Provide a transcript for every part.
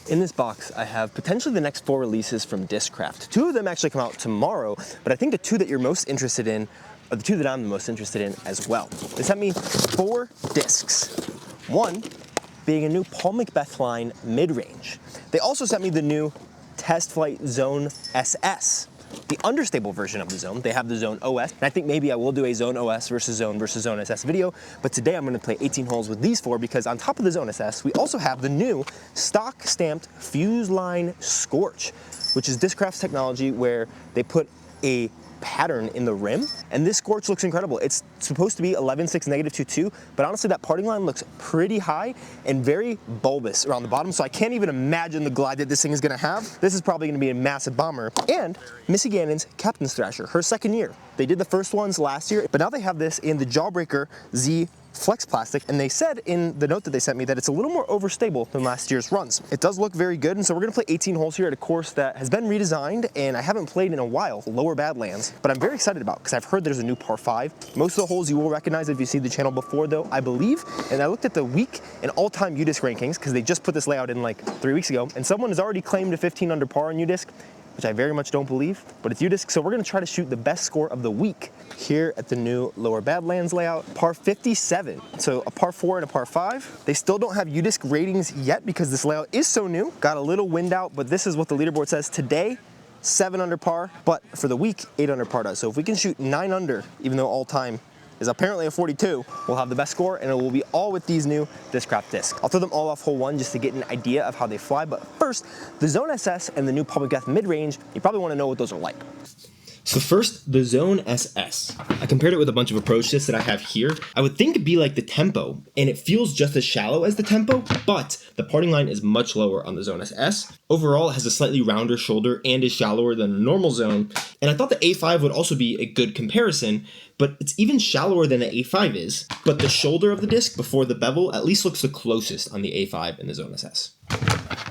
In this box, I have potentially the next 4 releases from Discraft. 2 of them actually come out tomorrow, but I think the 2 that you're most interested in are the 2 that I'm the most interested in as well. They sent me 4 discs. One being a new Paul McBeth line mid-range. They also sent me the new Test Flight Zone SS, the understable version of the Zone. They have the Zone OS, and I think maybe I will do a Zone OS versus Zone SS video, but today I'm gonna play 18 holes with these 4 because on top of the Zone SS, we also have the new stock stamped fuse line Scorch, which is Discraft's technology where they put a pattern in the rim, and this Scorch looks incredible. It's supposed to be 11.6 -22, but honestly that parting line looks pretty high and very bulbous around the bottom, so I can't even imagine the glide that this thing is gonna have. This is probably gonna be a massive bomber. And Missy Gannon's Captain's Thrasher, her 2nd year. They did the first ones last year, but now they have this in the Jawbreaker Z Flex plastic, and they said in the note that they sent me that it's a little more overstable than last year's runs. It does look very good, and so we're gonna play 18 holes here at a course that has been redesigned and I haven't played in a while, Lower Badlands, but I'm very excited about because I've heard there's a new par 5. Most of the holes you will recognize if you see the channel before though, I believe, and I looked at the week and all-time UDisc rankings because they just put this layout in like 3 weeks ago, and someone has already claimed a 15 under par on UDisc, which I very much don't believe, but it's UDisc, so we're gonna try to shoot the best score of the week here at the new Lower Badlands layout, par 57. So a par 4 and a par 5. They still don't have UDisc ratings yet because this layout is so new. Got a little wind out, but this is what the leaderboard says today. 7 under par, but for the week, 8 under par does. So if we can shoot 9 under, even though all time is apparently a 42, we'll have the best score, and it will be all with these new Discraft discs. I'll throw them all off hole 1 just to get an idea of how they fly, but first, the Zone SS and the new Paul McBeth mid-range, you probably wanna know what those are like. So first, the Zone SS. I compared it with a bunch of approach discs that I have here. I would think it'd be like the Tempo, and it feels just as shallow as the Tempo, but the parting line is much lower on the Zone SS. Overall, it has a slightly rounder shoulder and is shallower than a normal Zone, and I thought the A5 would also be a good comparison, but it's even shallower than the A5 is, but the shoulder of the disc before the bevel at least looks the closest on the A5 and the Zone SS.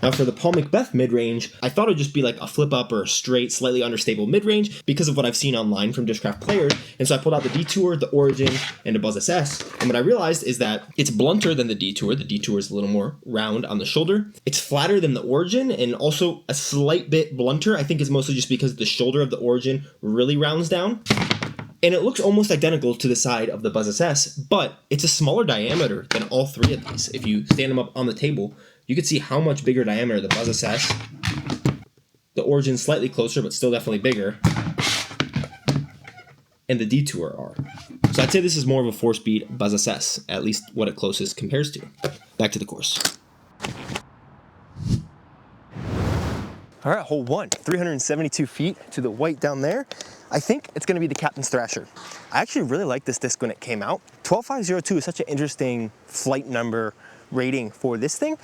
Now for the Paul McBeth mid-range, I thought it would just be like a flip up or a straight, slightly understable mid-range because of what I've seen online from Discraft players, and so I pulled out the Detour, the Origin, and the Buzz SS, and what I realized is that it's blunter than the Detour. The Detour is a little more round on the shoulder. It's flatter than the Origin, and also a slight bit blunter. I think it's mostly just because the shoulder of the Origin really rounds down. And it looks almost identical to the side of the Buzz SS, but it's a smaller diameter than all 3 of these. If you stand them up on the table, you can see how much bigger diameter the Buzz SS, the Origin slightly closer, but still definitely bigger, and the Detour are. So I'd say this is more of a 4-speed Buzz SS, at least what it closest compares to. Back to the course. All right, hole 1, 372 feet to the white down there. I think it's gonna be the Captain's Thrasher. I actually really liked this disc when it came out. 12502 is such an interesting flight number rating for this thing,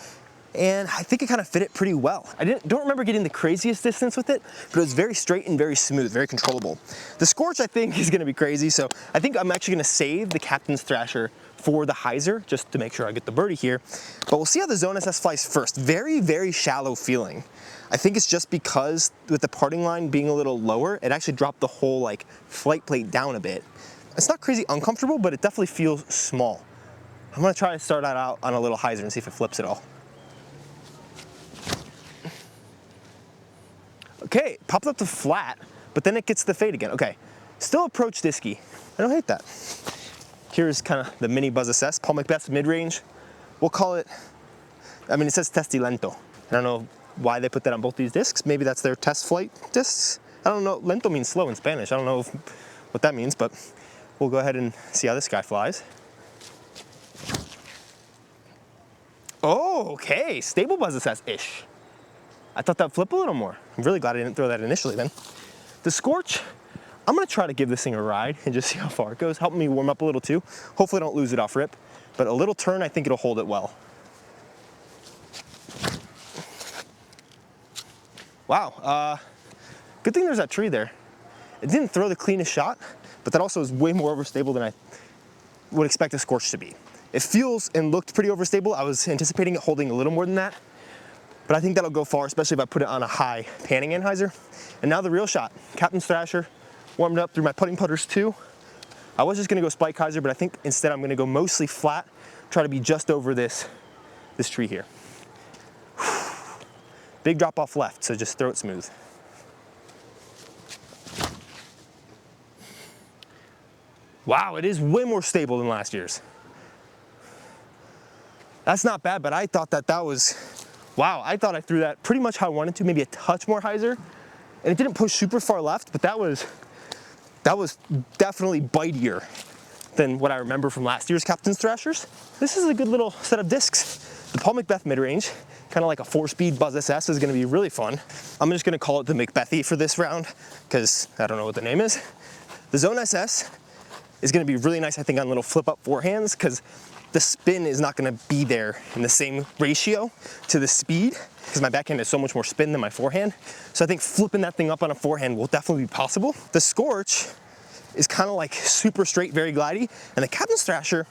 and I think it kind of fit it pretty well. I don't remember getting the craziest distance with it, but it was very straight and very smooth, very controllable. The Scorch I think is gonna be crazy, so I think I'm actually gonna save the Captain's Thrasher for the hyzer, just to make sure I get the birdie here. But we'll see how the Zone SS flies first. Very, very shallow feeling. I think it's just because with the parting line being a little lower, it actually dropped the whole like flight plate down a bit. It's not crazy uncomfortable, but it definitely feels small. I'm gonna try to start that out on a little hyzer and see if it flips at all. Okay, popped up to flat, but then it gets the fade again. Okay, still approach disky. I don't hate that. Here's kind of the mini Buzz SS, Paul McBeth's mid-range. We'll call it, I mean, it says Testi Lento. I don't know why they put that on both these discs. Maybe that's their test flight discs. I don't know, lento means slow in Spanish. I don't know what that means, but we'll go ahead and see how this guy flies. Oh, okay, stable Buzz SS-ish. I thought that'd flip a little more. I'm really glad I didn't throw that initially then. The Scorch, I'm gonna try to give this thing a ride and just see how far it goes. Help me warm up a little too. Hopefully I don't lose it off rip, but a little turn, I think it'll hold it well. Wow, good thing there's that tree there. It didn't throw the cleanest shot, but that also is way more overstable than I would expect a Scorch to be. It feels and looked pretty overstable. I was anticipating it holding a little more than that, but I think that'll go far, especially if I put it on a high panning end hyzer. And now the real shot. Captain's Thrasher, warmed up through my putting putters too. I was just gonna go spike hyzer, but I think instead I'm gonna go mostly flat, try to be just over this tree here. Big drop off left, so just throw it smooth. Wow, it is way more stable than last year's. That's not bad, but I thought that was, wow, I thought I threw that pretty much how I wanted to, maybe a touch more hyzer. And it didn't push super far left, but that was definitely bitier than what I remember from last year's Captain's Thrashers. This is a good little set of discs. The Paul McBeth mid-range, kind of like a 4-speed Buzz SS, is gonna be really fun. I'm just gonna call it the McBethy for this round, because I don't know what the name is. The Zone SS is gonna be really nice, I think, on little flip-up forehands, because the spin is not gonna be there in the same ratio to the speed, because my backhand has so much more spin than my forehand. So I think flipping that thing up on a forehand will definitely be possible. The Scorch is kind of like super straight, very glidey, and the Captain's Thrasher,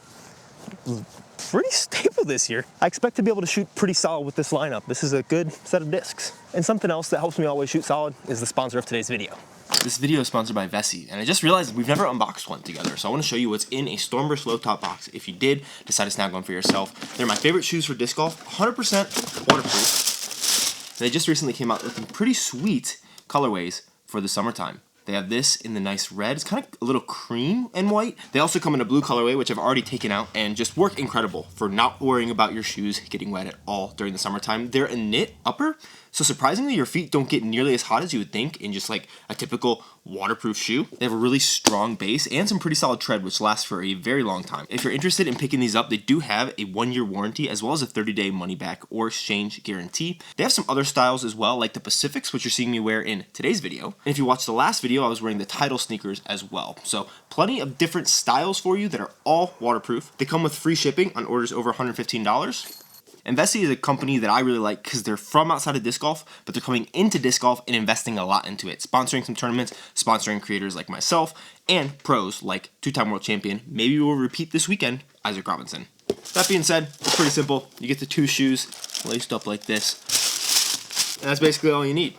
pretty stable this year. I expect to be able to shoot pretty solid with this lineup. This is a good set of discs. And something else that helps me always shoot solid is the sponsor of today's video. This video is sponsored by Vessi, and I just realized we've never unboxed one together, so I want to show you what's in a Stormburst low top box. If you did decide to snag one for yourself, they're my favorite shoes for disc golf, 100% waterproof. They just recently came out with some pretty sweet colorways for the summertime. They have this in the nice red. It's kind of a little cream and white. They also come in a blue colorway, which I've already taken out, and just work incredible for not worrying about your shoes getting wet at all during the summertime. They're a knit upper, so surprisingly your feet don't get nearly as hot as you would think in just like a typical waterproof shoe. They have a really strong base and some pretty solid tread, which lasts for a very long time. If you're interested in picking these up, they do have a 1-year warranty as well as a 30-day money back or exchange guarantee. They have some other styles as well, like the Pacifics, which you're seeing me wear in today's video. And if you watched the last video, I was wearing the Tidal sneakers as well. So plenty of different styles for you that are all waterproof. They come with free shipping on orders over $115. And Vessi is a company that I really like because they're from outside of disc golf, but they're coming into disc golf and investing a lot into it, sponsoring some tournaments, sponsoring creators like myself, and pros like 2-time world champion, maybe we'll repeat this weekend, Isaac Robinson. That being said, it's pretty simple. You get the 2 shoes laced up like this, and that's basically all you need.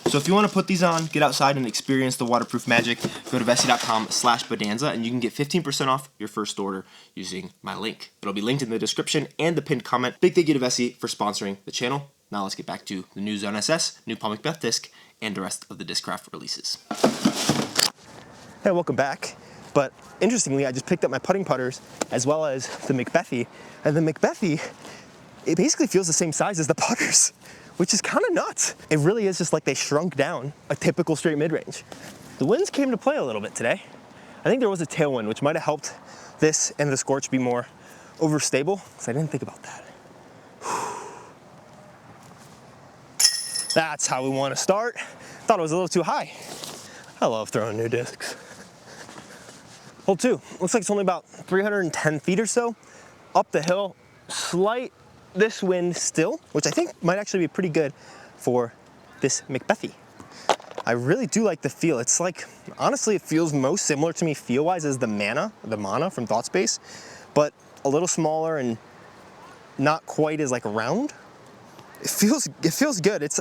So if you want to put these on, get outside and experience the waterproof magic, go to vessi.com/Bodanza and you can get 15% off your first order using my link. It'll be linked in the description and the pinned comment. Big thank you to Vessi for sponsoring the channel. Now let's get back to the new Zone SS, new Paul McBeth disc, and the rest of the Discraft releases. Hey, welcome back. But interestingly, I just picked up my putting putters as well as the McBethy, and the McBethy, it basically feels the same size as the putters, which is kind of nuts. It really is just like they shrunk down a typical straight mid-range. The winds came to play a little bit today. I think there was a tailwind, which might have helped this and the Scorch be more overstable, because I didn't think about that. That's how we want to start. Thought it was a little too high. I love throwing new discs. Hole 2, looks like it's only about 310 feet or so. Up the hill, slight this wind still, which I think might actually be pretty good for this McBethy. I really do like the feel. It's like, honestly, it feels most similar to me feel-wise as the Mana from ThoughtSpace, but a little smaller and not quite as like round. It feels good. It's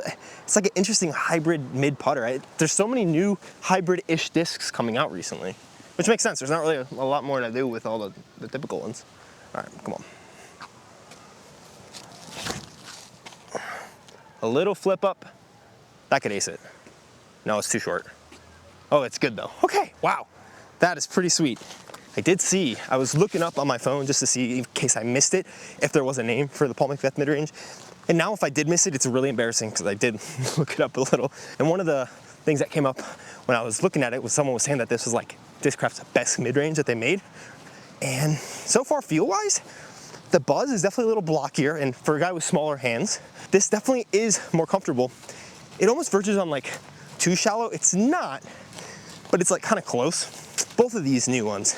like an interesting hybrid mid putter. There's so many new hybrid-ish discs coming out recently, which makes sense. There's not really a lot more to do with all the typical ones. All right, come on. A little flip up, that could ace it. No, it's too short. Oh, it's good though. Okay, wow, that is pretty sweet. I did see, I was looking up on my phone just to see in case I missed it, if there was a name for the Paul McBeth mid-range. And now if I did miss it, it's really embarrassing because I did look it up a little. And one of the things that came up when I was looking at it was someone was saying that this was like Discraft's best mid-range that they made. And so far feel-wise, the buzz is definitely a little blockier, and for a guy with smaller hands, this definitely is more comfortable. It almost verges on like too shallow. It's not, but it's like kind of close. Both of these new ones.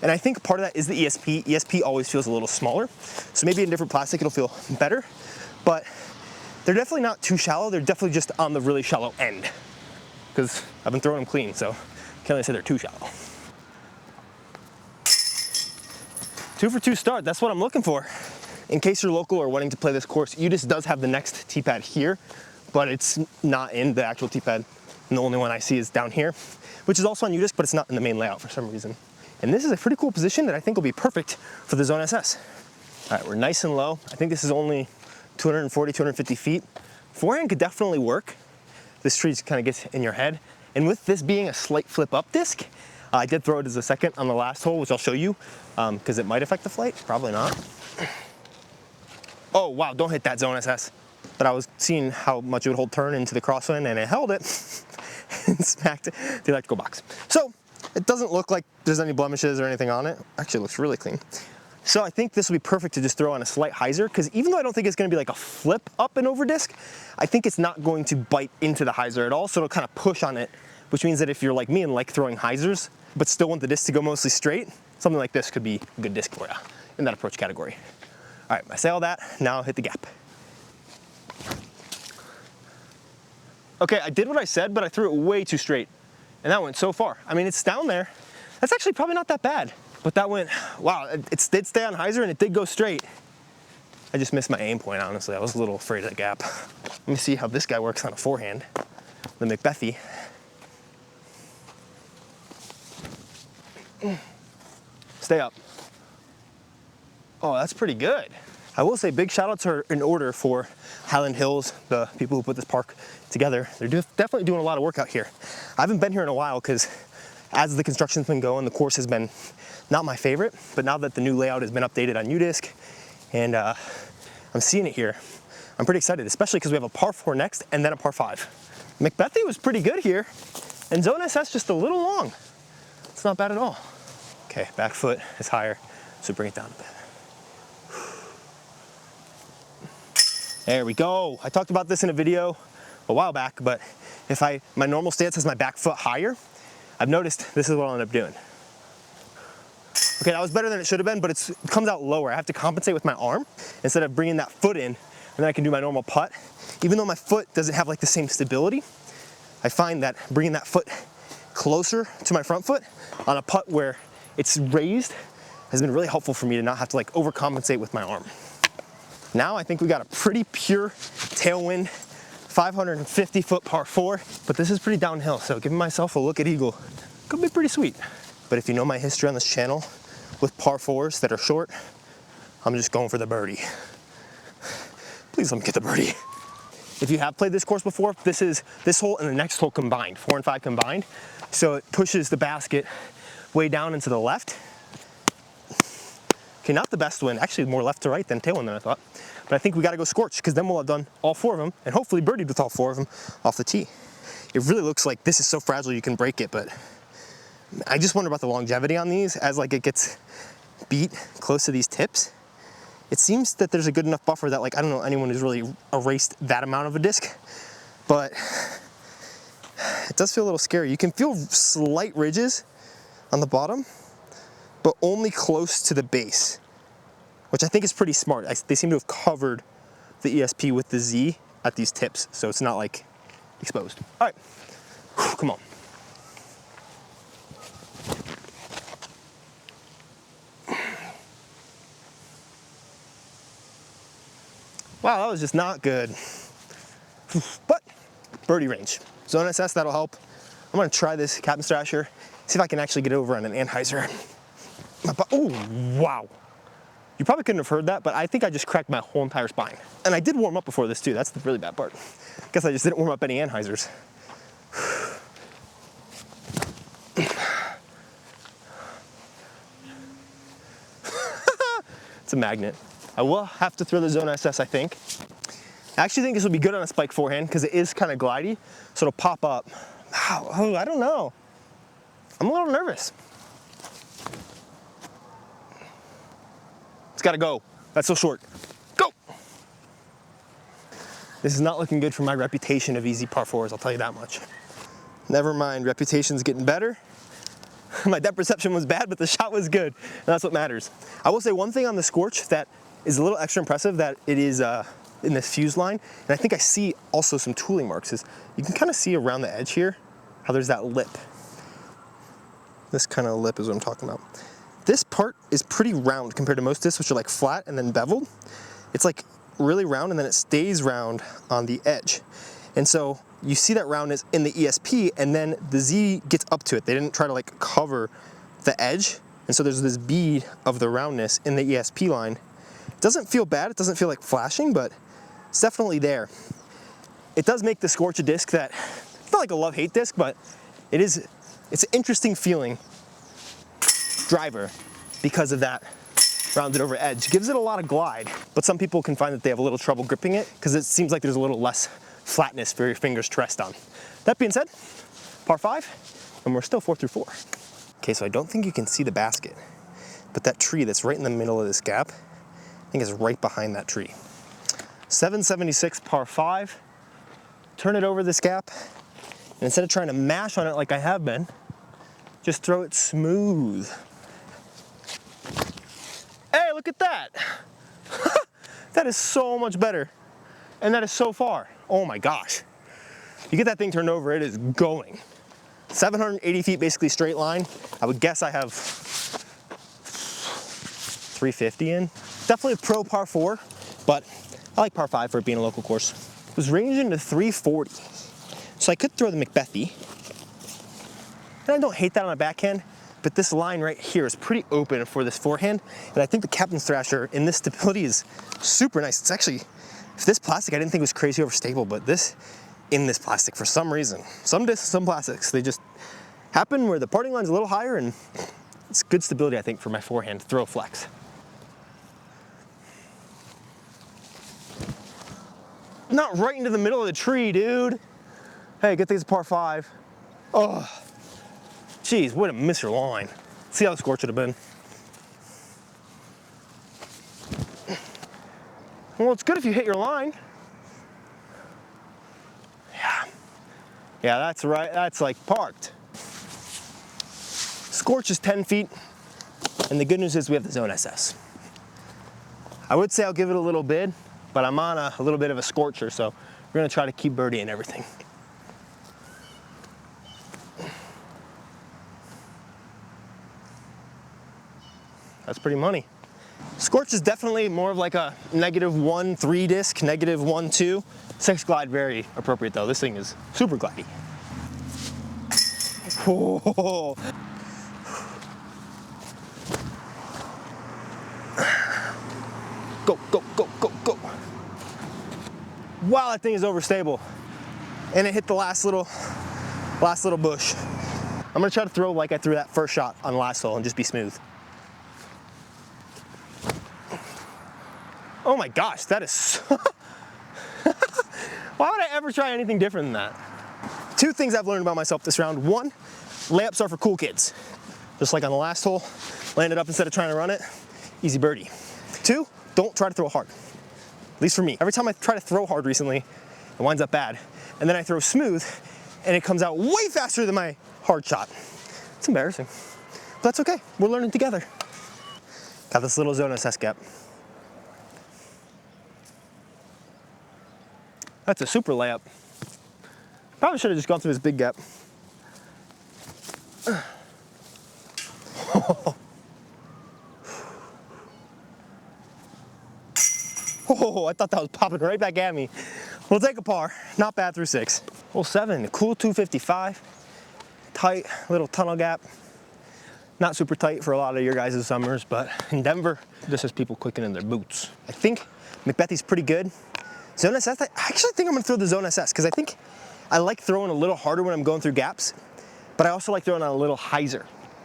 And I think part of that is the ESP. ESP always feels a little smaller, so maybe in different plastic it'll feel better, but they're definitely not too shallow. They're definitely just on the really shallow end, because I've been throwing them clean, so can't really say they're too shallow. 2 for 2 start, that's what I'm looking for. In case you're local or wanting to play this course, UDisc does have the next tee pad here, but it's not in the actual tee pad. And the only one I see is down here, which is also on UDisc, but it's not in the main layout for some reason. And this is a pretty cool position that I think will be perfect for the Zone SS. All right, we're nice and low. I think this is only 240, 250 feet. Forehand could definitely work. This tree just kind of gets in your head. And with this being a slight flip up disc, I did throw it as a second on the last hole, which I'll show you, because it might affect the flight, probably not. Oh wow, don't hit that Zone SS. But I was seeing how much it would hold turn into the crosswind, and it held it and smacked the electrical box. So it doesn't look like there's any blemishes or anything on it. Actually, it looks really clean. So I think this will be perfect to just throw on a slight hyzer, because even though I don't think it's going to be like a flip up and over disc, I think it's not going to bite into the hyzer at all, so it'll kind of push on it, which means that if you're like me and like throwing hyzers, but still want the disc to go mostly straight, something like this could be a good disc for you in that approach category. All right, I say all that, now I'll hit the gap. Okay, I did what I said, but I threw it way too straight, and that went so far. I mean, it's down there. That's actually probably not that bad. But that went, wow, it did stay on hyzer and it did go straight. I just missed my aim point, honestly. I was a little afraid of that gap. Let me see how this guy works on a forehand. The mcbeth. Stay up. Oh, that's pretty good. I will say big shout outs are in order for Highland Hills, the people who put this park together. They're definitely doing a lot of work out here. I haven't been here in a while because as the construction's been going, the course has been not my favorite, but now that the new layout has been updated on UDisc and I'm seeing it here, I'm pretty excited, especially because we have a par 4 next and then a par 5. mcbeth was pretty good here, and Zone SS just a little long. It's not bad at all. Okay, back foot is higher, so bring it down a bit. There we go. I talked about this in a video a while back, but if my normal stance has my back foot higher, I've noticed this is what I'll end up doing. Okay, that was better than it should have been, but it comes out lower. I have to compensate with my arm instead of bringing that foot in, and then I can do my normal putt. Even though my foot doesn't have like the same stability, I find that bringing that foot closer to my front foot on a putt where it's raised has been really helpful for me to not have to like overcompensate with my arm. Now I think we got a pretty pure tailwind, 550-foot par 4, but this is pretty downhill, so giving myself a look at eagle could be pretty sweet. But if you know my history on this channel with par 4s that are short, I'm just going for the birdie. Please let me get the birdie. If you have played this course before, this is this hole and the next hole combined, 4 and 5 combined. So it pushes the basket way down into the left. Okay, not the best wind, actually more left to right than tailwind than I thought. But I think we gotta go scorch, because then we'll have done all 4 of them, and hopefully birdied with all 4 of them off the tee. It really looks like this is so fragile you can break it, but I just wonder about the longevity on these as like it gets beat close to these tips. It seems that there's a good enough buffer that like, I don't know anyone who's really erased that amount of a disc, but it does feel a little scary. You can feel slight ridges on the bottom, but only close to the base, which I think is pretty smart. They seem to have covered the ESP with the Z at these tips, so it's not like exposed. All right, whew, come on. Wow, that was just not good. But birdie range. Zone SS, that'll help. I'm gonna try this Captain's Thrasher, see if I can actually get over on an Anheuser. Oh, wow. You probably couldn't have heard that, but I think I just cracked my whole entire spine. And I did warm up before this too, that's the really bad part. Guess I just didn't warm up any Anheisers. It's a magnet. I will have to throw the Zone SS, I think. I actually think this will be good on a spike forehand because it is kind of glidey, so it'll pop up. Oh, I don't know. I'm a little nervous. It's gotta go. That's so short. Go! This is not looking good for my reputation of easy par 4s, I'll tell you that much. Never mind, reputation's getting better. My depth perception was bad, but the shot was good, and that's what matters. I will say one thing on the Scorch that is a little extra impressive, that it is in this fuse line, and I think I see also some tooling marks, is you can kind of see around the edge here how there's that lip. This kind of lip is what I'm talking about. This part is pretty round compared to most discs, which are like flat and then beveled. It's like really round and then it stays round on the edge. And so you see that roundness in the ESP, and then the Z gets up to it. They didn't try to like cover the edge, and so there's this bead of the roundness in the ESP line. It doesn't feel bad, it doesn't feel like flashing, but it's definitely there. it does make the Scorch a disc that, it's not like a love-hate disc, but it's an interesting feeling driver because of that rounded over edge. Gives it a lot of glide, but some people can find that they have a little trouble gripping it because it seems like there's a little less flatness for your fingers to rest on. That being said, par 5, and we're still 4 through 4. Okay, so I don't think you can see the basket, but that tree that's right in the middle of this gap, I think is right behind that tree. 776 par 5. Turn it over this gap, and instead of trying to mash on it like I have been, just throw it smooth. Hey, look at that. That is so much better. And that is so far. Oh my gosh. You get that thing turned over, it is going. 780 feet, basically straight line. I would guess I have 350 in. Definitely a pro par 4, but I like par 5 for it being a local course. It was ranging to 340. So I could throw the mcbethy. And I don't hate that on a backhand, but this line right here is pretty open for this forehand. And I think the Captain's Thrasher in this stability is super nice. It's actually, if this plastic, I didn't think it was crazy overstable, but this, in this plastic for some reason, some discs, some plastics, they just happen where the parting line's a little higher, and it's good stability, I think, for my forehand throw flex. Not right into the middle of the tree, dude. Hey, good thing it's a par 5. Oh, geez, way to miss your line. See how the Scorch would have been. Well, it's good if you hit your line. Yeah, that's right, that's like parked. Scorch is 10 feet, and the good news is we have the Zone SS. I would say I'll give it a little bid, but I'm on a little bit of a scorcher, so we're gonna try to keep birdie and everything. That's pretty money. Scorch is definitely more of like a -1 3 disc, -1 2. 6 glide, very appropriate though. This thing is super glidey. Oh. Go, go, go, go, go. Wow, that thing is overstable. And it hit the last little bush. I'm gonna try to throw like I threw that first shot on the last hole and just be smooth. Oh my gosh, that is so why would I ever try anything different than that? 2 things I've learned about myself this round. 1, layups are for cool kids. Just like on the last hole, land it up instead of trying to run it, easy birdie. 2, don't try to throw hard. At least for me. Every time I try to throw hard recently, it winds up bad. And then I throw smooth, and it comes out way faster than my hard shot. It's embarrassing, but that's okay. We're learning together. Got this little Zone SS gap. That's a super layup. Probably should have just gone through this big gap. Oh, I thought that was popping right back at me. We'll take a par. Not bad through 6. Hole 7, cool 255. Tight little tunnel gap. Not super tight for a lot of your guys' summers, but in Denver, this has people quickening their boots. I think mcbethy's pretty good. Zone SS, I actually think I'm gonna throw the Zone SS because I think I like throwing a little harder when I'm going through gaps, but I also like throwing on a little hyzer.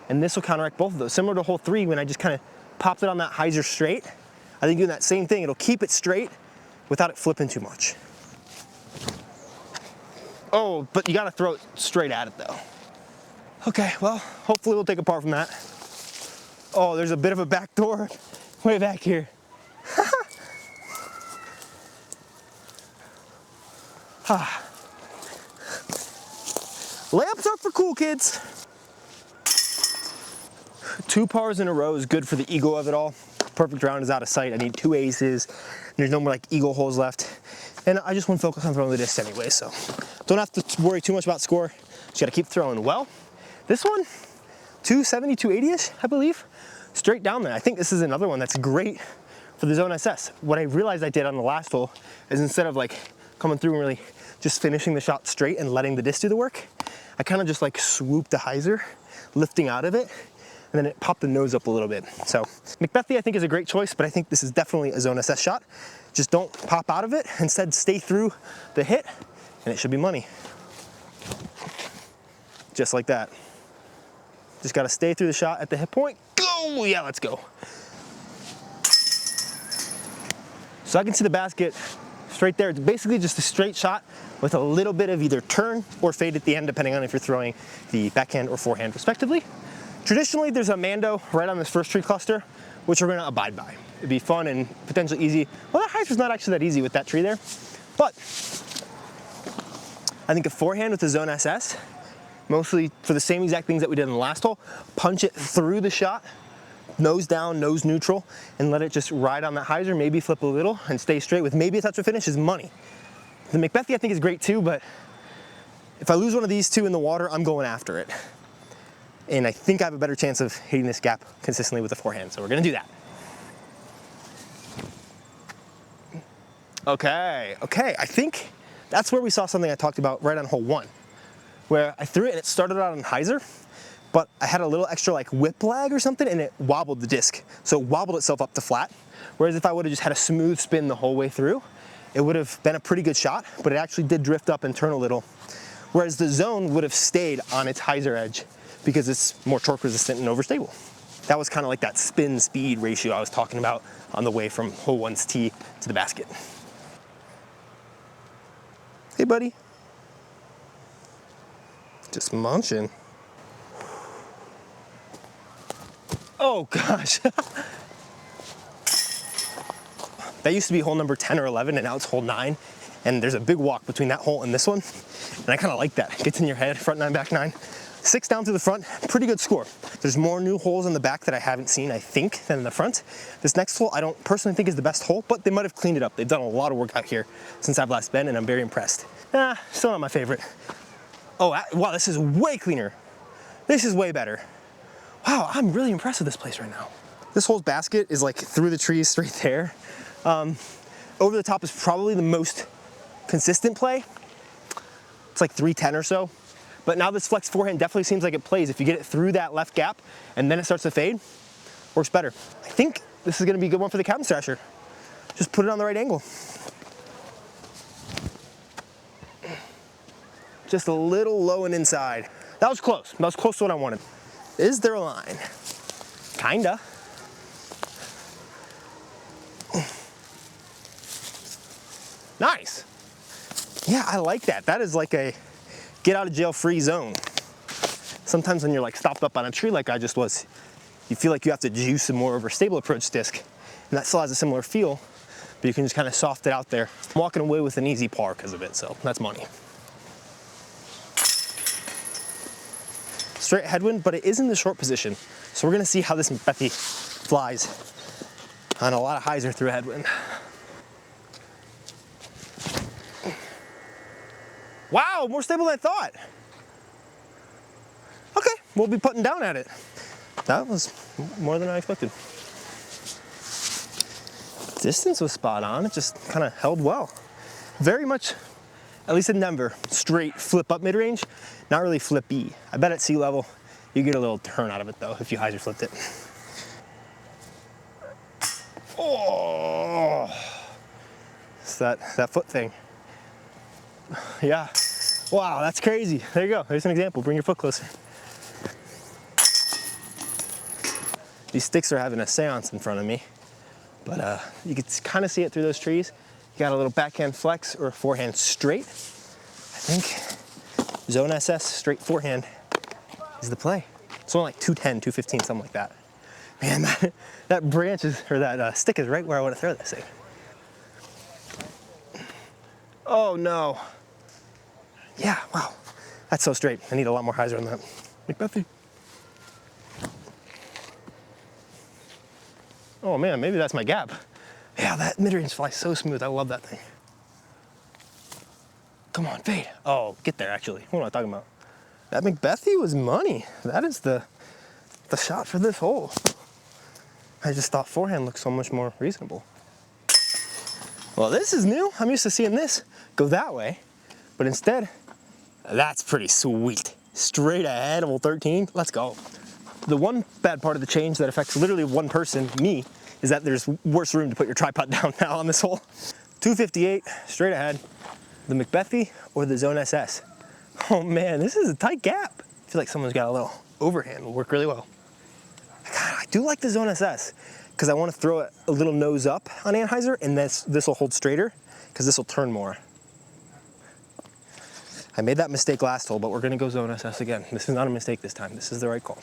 And this will counteract both of those. Similar to hole 3 when I just kind of popped it on that hyzer straight. I think doing that same thing, it'll keep it straight without it flipping too much. Oh, but you gotta throw it straight at it though. Okay, well, hopefully we'll take a par from that. Oh, there's a bit of a back door way back here. Layups are for cool kids. 2 pars in a row is good for the ego of it all. Perfect round is out of sight. I need 2 aces. There's no more like eagle holes left. And I just want to focus on throwing the disc anyway, so don't have to worry too much about score. Just gotta keep throwing. Well, this one, 270, 280-ish, I believe. Straight down there. I think this is another one that's great for the Zone SS. What I realized I did on the last hole is instead of like coming through and really just finishing the shot straight and letting the disc do the work, I kind of just like swooped the hyzer, lifting out of it, and then it popped the nose up a little bit. So mcbethy I think is a great choice, but I think this is definitely a Zone SS shot. Just don't pop out of it. Instead, stay through the hit and it should be money. Just like that. Just gotta stay through the shot at the hit point. Go, yeah, let's go. So I can see the basket straight there. It's basically just a straight shot with a little bit of either turn or fade at the end, depending on if you're throwing the backhand or forehand respectively. Traditionally, there's a Mando right on this first tree cluster, which we're gonna abide by. It'd be fun and potentially easy. Well, that hyzer's not actually that easy with that tree there, but I think a forehand with the Zone SS, mostly for the same exact things that we did in the last hole, punch it through the shot, nose down, nose neutral, and let it just ride on that hyzer, maybe flip a little and stay straight with maybe a touch of finish is money. The mcbethy I think is great too, but if I lose one of these two in the water, I'm going after it. And I think I have a better chance of hitting this gap consistently with the forehand, so we're gonna do that. Okay, I think that's where we saw something I talked about right on hole 1, where I threw it and it started out on hyzer, but I had a little extra like whip lag or something and it wobbled the disc. So it wobbled itself up to flat. Whereas if I would have just had a smooth spin the whole way through, it would have been a pretty good shot, but it actually did drift up and turn a little. Whereas the Zone would have stayed on its hyzer edge because it's more torque resistant and overstable. That was kind of like that spin speed ratio I was talking about on the way from hole 1's tee to the basket. Hey buddy. Just munching. Oh gosh. That used to be hole number 10 or 11 and now it's hole 9. And there's a big walk between that hole and this one. And I kind of like that. It gets in your head, front 9, back 9. 6 down through the front, pretty good score. There's more new holes in the back that I haven't seen, I think, than in the front. This next hole I don't personally think is the best hole, but they might have cleaned it up. They've done a lot of work out here since I've last been and I'm very impressed. Still not my favorite. Oh, wow, this is way cleaner. This is way better. Wow, I'm really impressed with this place right now. This hole's basket is like through the trees straight there. Over the top is probably the most consistent play. It's like 310 or so. But now this flex forehand definitely seems like it plays. If you get it through that left gap and then it starts to fade, works better. I think this is gonna be a good one for the captain's thrasher. Just put it on the right angle. Just a little low and inside. That was close. That was close to what I wanted. Is there a line? Kinda. Nice. Yeah, I like that. That is like a get out of jail free zone. Sometimes when you're like stopped up on a tree like I just was, you feel like you have to juice a more overstable approach disc. And that still has a similar feel, but you can just kind of soft it out there. I'm walking away with an easy par because of it, so that's money. Straight headwind, but it is in the short position. So we're gonna see how this mcbethy flies on a lot of hyzer through a headwind. Wow, more stable than I thought. Okay, we'll be putting down at it. That was more than I expected. Distance was spot on, it just kind of held well. Very much, at least in Denver, straight flip up mid-range, not really flippy. I bet at sea level, you get a little turn out of it though, if you hyzer flipped it. Oh, it's that foot thing. Yeah, wow, that's crazy. There you go, there's an example, bring your foot closer. These sticks are having a seance in front of me, but you can kind of see it through those trees. You got a little backhand flex or a forehand straight. I think Zone SS straight forehand is the play. It's only like 210, 215, something like that. Man, that branch is, or that stick is right where I want to throw this thing. Oh no. Yeah, wow. That's so straight. I need a lot more hyzer on that. mcbethy. Oh man, maybe that's my gap. Yeah, that mid-range flies so smooth. I love that thing. Come on, fade. Oh, get there actually. What am I talking about? That mcbethy was money. That is the shot for this hole. I just thought forehand looked so much more reasonable. Well, this is new. I'm used to seeing this go that way, but instead, that's pretty sweet. Straight ahead, hole 13, let's go. The one bad part of the change that affects literally one person, me, is that there's worse room to put your tripod down now on this hole. 258, straight ahead. the mcbethy or the Zone SS? Oh man, this is a tight gap. I feel like someone's got a little overhand, will work really well. God, I do like the Zone SS because I want to throw it a little nose up on Anheuser, and this will hold straighter because this will turn more. I made that mistake last hole, but we're gonna go Zone SS again. This is not a mistake this time. This is the right call.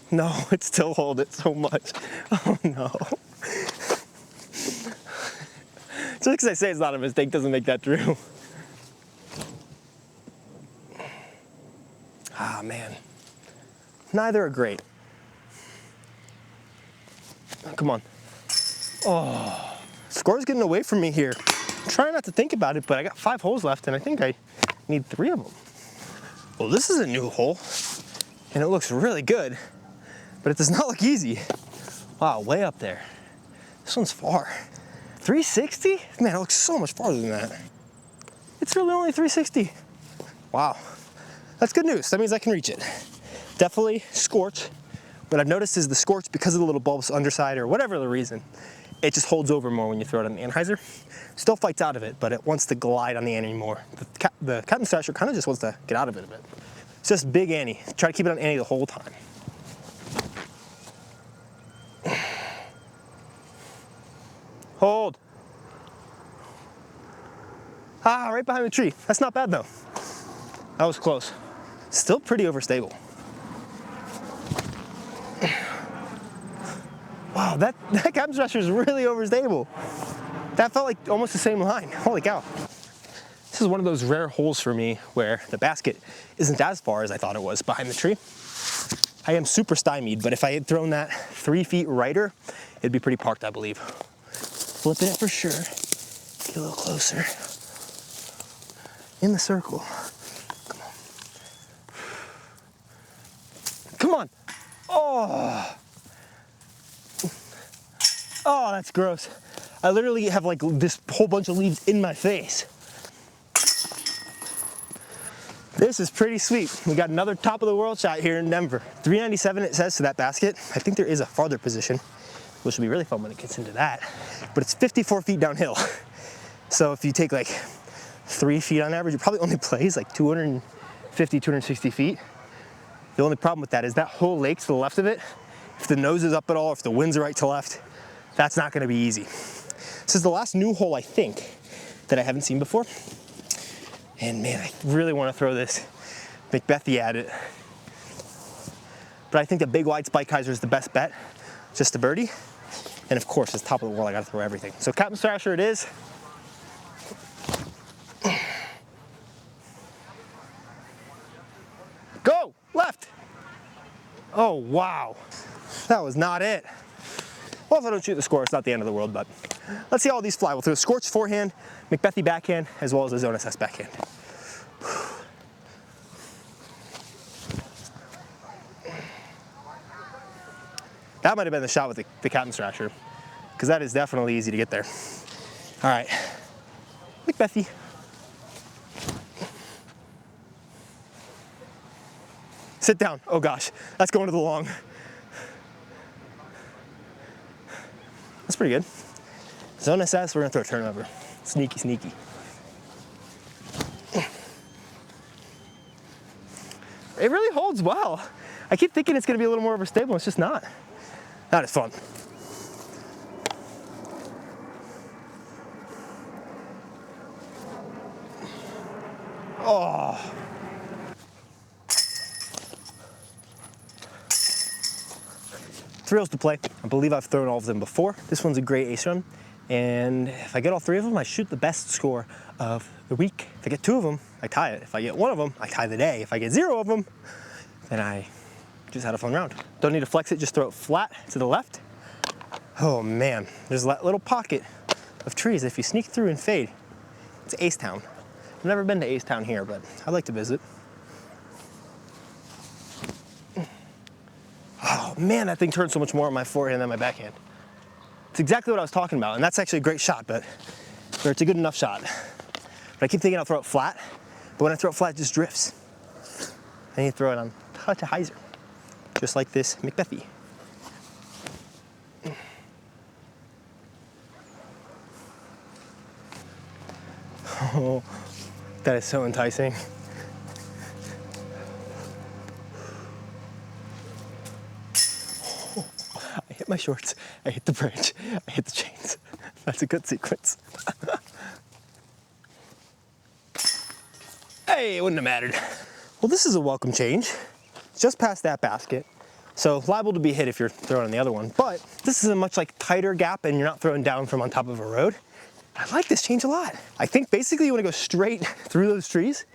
No, it still hold it so much. Oh no. Just because I say it's not a mistake doesn't make that true. Ah, man. Neither are great. Come on. Oh, score's getting away from me here. I'm trying not to think about it, but I got 5 holes left, and I think I need 3 of them. Well, this is a new hole, and it looks really good, but it does not look easy. Wow, way up there. This one's far. 360? Man, it looks so much farther than that. It's really only 360. Wow, that's good news. That means I can reach it. Definitely scorch. What I've noticed is the scorch, because of the little bulbs underside or whatever the reason, it just holds over more when you throw it on the Anheuser. Still fights out of it, but it wants to glide on the Annie more. The Captain Thrasher kind of just wants to get out of it a bit. It's just big Annie. Try to keep it on Annie the whole time. Hold. Ah, right behind the tree. That's not bad though. That was close. Still pretty overstable. Wow, that Captain Thrasher is really overstable. That felt like almost the same line. Holy cow. This is one of those rare holes for me where the basket isn't as far as I thought it was behind the tree. I am super stymied, but if I had thrown that 3 feet righter, it'd be pretty parked, I believe. Flipping it for sure. Get a little closer. In the circle. Come on. Oh. Oh, that's gross. I literally have like this whole bunch of leaves in my face. This is pretty sweet. We got another top of the world shot here in Denver. 397 it says to that basket. I think there is a farther position, which will be really fun when it gets into that. But it's 54 feet downhill. So if you take like 3 feet on average, it probably only plays like 250, 260 feet. The only problem with that is that whole lake to the left of it, if the nose is up at all, if the wind's right to left, that's not gonna be easy. This is the last new hole, I think, that I haven't seen before. And man, I really wanna throw this mcbethy at it. But I think the big wide spike hyzer is the best bet, just a birdie. And of course, it's top of the world, I gotta throw everything. So Captain Thrasher it is. Go, left. Oh, wow. That was not it. Well, if I don't shoot the score, it's not the end of the world, but let's see how all these fly. We'll throw a scorch forehand, mcbethy backhand, as well as a Zone SS backhand. That might have been the shot with the Captain Thrasher, because that is definitely easy to get there. All right, mcbethy. Sit down. Oh gosh, that's going to the long. That's pretty good. Zone SS, we're gonna throw a turnover. Sneaky, sneaky. It really holds well. I keep thinking it's gonna be a little more overstable, it's just not. That is fun. Oh. Thrills to play. I believe I've thrown all of them before. This one's a great ace run. And if I get all 3 of them, I shoot the best score of the week. If I get 2 of them, I tie it. If I get 1 of them, I tie the day. If I get 0 of them, then I just had a fun round. Don't need to flex it, just throw it flat to the left. Oh man, there's that little pocket of trees. If you sneak through and fade, it's Ace Town. I've never been to Ace Town here, but I'd like to visit. Oh man, that thing turns so much more on my forehand than my backhand. It's exactly what I was talking about, and that's actually a great shot, but or it's a good enough shot. But I keep thinking I'll throw it flat, but when I throw it flat, it just drifts. I need to throw it on touch of hyzer, just like this mcbethy. Oh, that is so enticing. Oh, I hit my shorts, I hit the bridge, I hit the chains. That's a good sequence. Hey, it wouldn't have mattered. Well, this is a welcome change. Just past that basket. So liable to be hit if you're throwing on the other one, but this is a much like tighter gap and you're not throwing down from on top of a road. I like this change a lot. I think basically you want to go straight through those trees,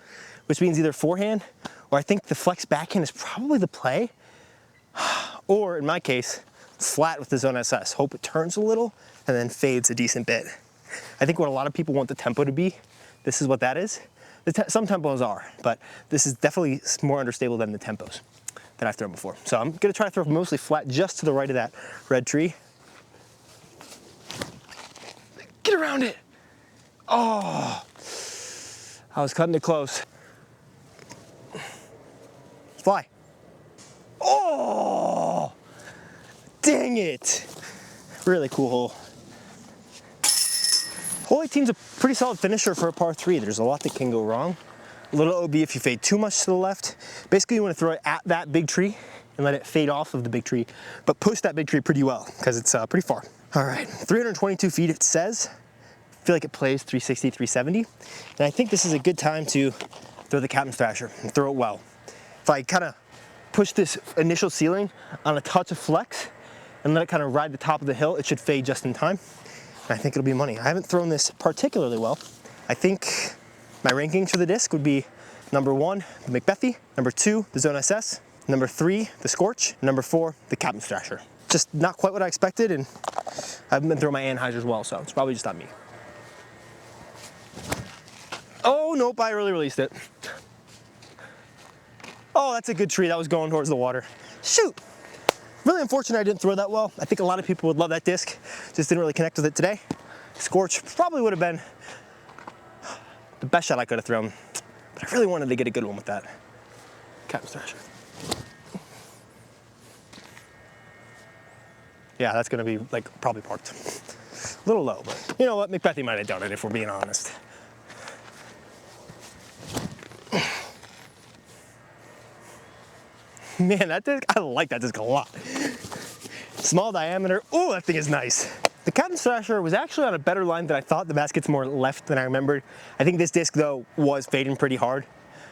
which means either forehand, or I think the flex backhand is probably the play. Or in my case, flat with the Zone SS. Hope it turns a little and then fades a decent bit. I think what a lot of people want the tempo to be, this is what that is. Some tempos are, but this is definitely more understable than the tempos that I've thrown before. So I'm gonna try to throw mostly flat just to the right of that red tree. Get around it. Oh, I was cutting it close. Fly. Oh, dang it. Really cool hole. Hole 18's a pretty solid finisher for a par 3. There's a lot that can go wrong. A little OB if you fade too much to the left. Basically, you want to throw it at that big tree and let it fade off of the big tree, but push that big tree pretty well because it's pretty far. All right, 322 feet it says. I feel like it plays 360, 370. And I think this is a good time to throw the Captain's Thrasher and throw it well. If I kind of push this initial ceiling on a touch of flex and let it kind of ride the top of the hill, it should fade just in time. And I think it'll be money. I haven't thrown this particularly well. I think my rankings for the disc would be number 1, the mcbeth, number 2, the Zone SS, number 3, the Scorch, number 4, the Captain's Thrasher. Just not quite what I expected, and I haven't been throwing my Anheuser well, so it's probably just not me. Oh, nope, I really released it. Oh, that's a good tree. That was going towards the water. Shoot. Really unfortunate I didn't throw that well. I think a lot of people would love that disc. Just didn't really connect with it today. Scorch probably would have been the best shot I could have thrown, but I really wanted to get a good one with that Captain's Thrasher. Yeah, that's gonna be like probably parked. A little low, but you know what? mcbeth might have done it if we're being honest. Man, that disc, I like that disc a lot. Small diameter, oh, that thing is nice. The Captain's Thrasher was actually on a better line than I thought. The basket's more left than I remembered. I think this disc though was fading pretty hard.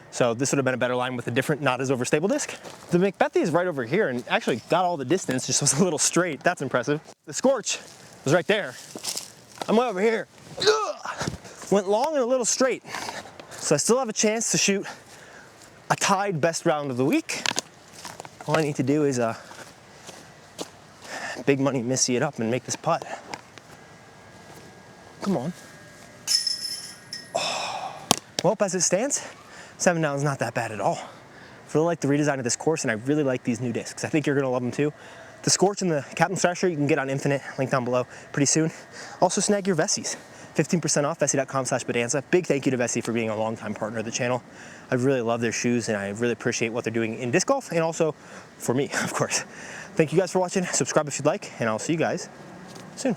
So this would have been a better line with a different, not as overstable disc. The mcbeth is right over here and actually got all the distance, just was a little straight. That's impressive. The Scorch was right there. I'm way over here. Ugh! Went long and a little straight. So I still have a chance to shoot a tied best round of the week. All I need to do is big money Vessi it up and make this putt. Come on. Oh. Well, as it stands, 7 down is not that bad at all. I really like the redesign of this course, and I really like these new discs. I think you're gonna love them too. The Scorch and the Captain's Thrasher you can get on Infinite, link down below, pretty soon. Also snag your Vessis. 15% off, vessi.com/Bodanza. Big thank you to Vessi for being a longtime partner of the channel. I really love their shoes and I really appreciate what they're doing in disc golf and also for me, of course. Thank you guys for watching. Subscribe if you'd like, and I'll see you guys soon.